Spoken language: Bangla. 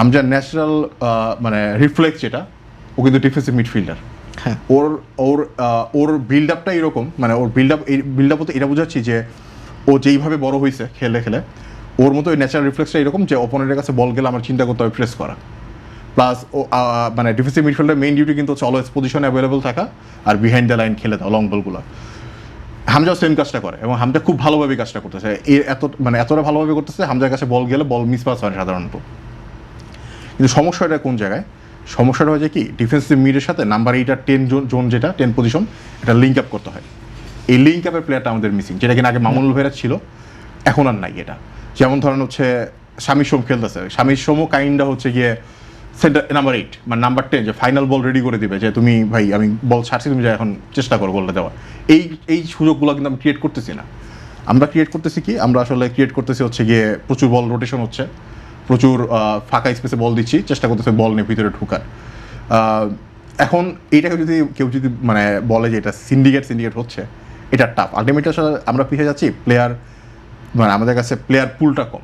হামজার ন্যাচারাল মানে রিফ্লেক্স যেটা, ও কিন্তু ডিফেন্সিভ মিডফিল্ডার। হ্যাঁ, ওর ওর ওর বিল্ড আপটা এরকম, মানে ওর বিল্ড আপ বলতে এটা বোঝাচ্ছি যে ও যেইভাবে বড় হয়েছে খেলে খেলে, ওর মতো ওই ন্যাচারাল রিফ্লেক্সটা এরকম যে অপোনেন্টের কাছে বল গেলে আমার চিন্তা করতে হবে প্রেস করা। প্লাস ও মানে ডিফেন্সিভ মিডফিল্ডের মেইন ডিউটি কিন্তু হচ্ছে অলওয়েজ পজিশনে অ্যাভেলেবল থাকা আর বিহাইন্ড দ্য লাইন খেলে দেওয়া লং বলগুলো। হামজাও সেম কাজটা করে এবং হামজা খুব ভালোভাবে কাজটা করতেছে। এতটা ভালোভাবে করতেছে, হামজার কাছে বল গেলে বল মিস পাস হয় সাধারণত। কিন্তু সমস্যাটা কোন জায়গায়? সমস্যাটা হয় যে কি, ডিফেন্সিভ মিডের সাথে নাম্বার 8 আর 10 জোন যেটা 10 পজিশন, এটা লিঙ্ক আপ করতে হয়। এই লিঙ্ক আপের প্লেয়ারটা আমাদের মিসিং, যেটা কিনা আগে মামুনুল ভাইরা ছিল, এখন আর নাই এটা। যেমন ধরেন হচ্ছে শামির সোম খেলতেছে, শামির সোমও কাইন্ডা হচ্ছে গিয়ে সেন্টার নাম্বার 8 মানে নাম্বার 10, যে ফাইনাল বল রেডি করে দিবে, যে তুমি ভাই আমি বল ছাড়ছি, তুমি যা এখন চেষ্টা করো গোলটা দেওয়ার। এই সুযোগগুলো কিন্তু আমরা ক্রিয়েট করতেছি না। আমরা ক্রিয়েট করতেছি কি, আমরা আসলে ক্রিয়েট করতেছি হচ্ছে গিয়ে প্রচুর বল রোটেশন হচ্ছে, প্রচুর ফাঁকা স্পেসে বল দিচ্ছি, চেষ্টা করতেছে বল নিয়ে ভিতরে ঢোকার। এখন এইটাকে যদি কেউ যদি মানে বলে যে এটা সিন্ডিকেট হচ্ছে, এটা টাফ। আলটিমেটলি আসলে আমরা পিছিয়ে যাচ্ছি, প্লেয়ার মানে আমাদের কাছে প্লেয়ার পুলটা কম।